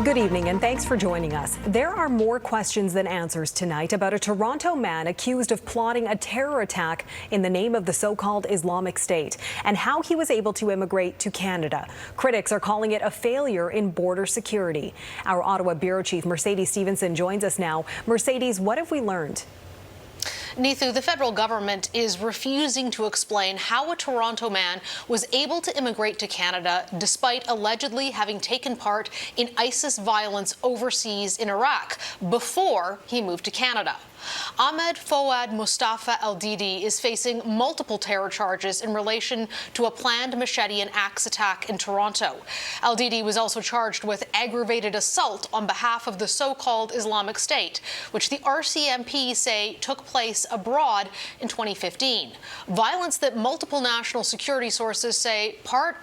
Good evening and thanks for joining us. There are more questions than answers tonight about a Toronto man accused of plotting a terror attack in the name of the so-called Islamic State and how he was able to immigrate to Canada. Critics are calling it a failure in border security. Our Ottawa Bureau Chief Mercedes Stephenson joins us now. Mercedes, what have we learned? Neithu, the federal government is refusing to explain how a Toronto man was able to immigrate to Canada despite allegedly having taken part in ISIS violence overseas in Iraq before he moved to Canada. Ahmed Fouad Mustafa El-Didi is facing multiple terror charges in relation to a planned machete and axe attack in Toronto. El-Didi was also charged with aggravated assault on behalf of the so-called Islamic State, which the RCMP say took place abroad in 2015. Violence that multiple national security sources say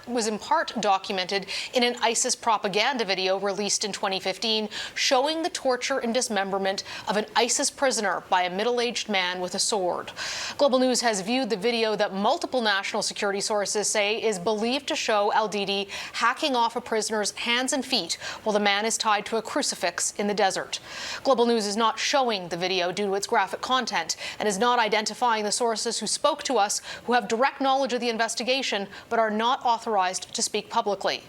was in part documented in an ISIS propaganda video released in 2015 showing the torture and dismemberment of an ISIS prisoner by a middle-aged man with a sword. Global News has viewed the video that multiple national security sources say is believed to show El-Didi hacking off a prisoner's hands and feet while the man is tied to a crucifix in the desert. Global News is not showing the video due to its graphic content and is not identifying the sources who spoke to us who have direct knowledge of the investigation but are not authorized to speak publicly.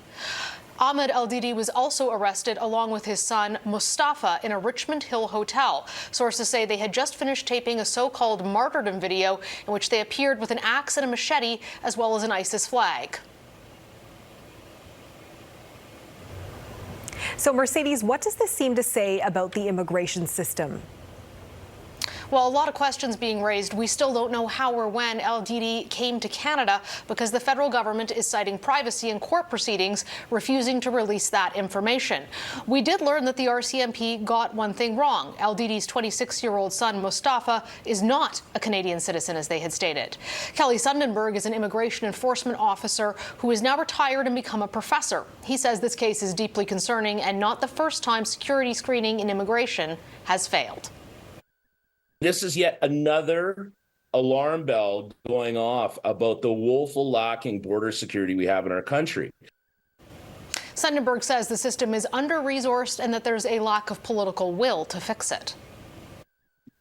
Ahmed El-Didi was also arrested along with his son Mustafa in a Richmond Hill hotel. Sources say they had just finished taping a so-called martyrdom video in which they appeared with an axe and a machete as well as an ISIS flag. So, Mercedes, what does this seem to say about the immigration system? Well, a lot of questions being raised. We still don't know how or when El-Didi came to Canada because the federal government is citing privacy in court proceedings, refusing to release that information. We did learn that the RCMP got one thing wrong. El-Didi's 26-year-old son, Mustafa, is not a Canadian citizen, as they had stated. Kelly Sundenberg is an immigration enforcement officer who is now retired and become a professor. He says this case is deeply concerning and not the first time security screening in immigration has failed. This is yet another alarm bell going off about the woeful lacking border security we have in our country. Sundenberg says the system is under-resourced and that there's a lack of political will to fix it.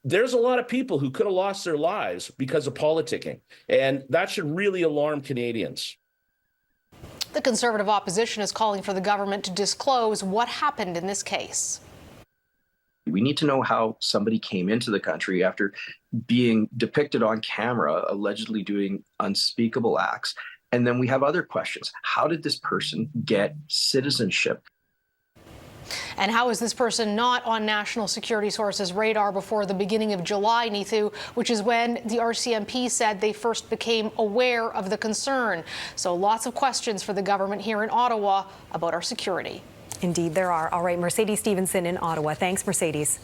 There's a lot of people who could have lost their lives because of politicking, and that should really alarm Canadians. The Conservative opposition is calling for the government to disclose what happened in this case. We need to know how somebody came into the country after being depicted on camera, allegedly doing unspeakable acts. And then we have other questions. How did this person get citizenship? And how is this person not on national security sources' radar before the beginning of July, Neithu, which is when the RCMP said they first became aware of the concern? So lots of questions for the government here in Ottawa about our security. Indeed, there are. All right, Mercedes Stephenson in Ottawa. Thanks, Mercedes.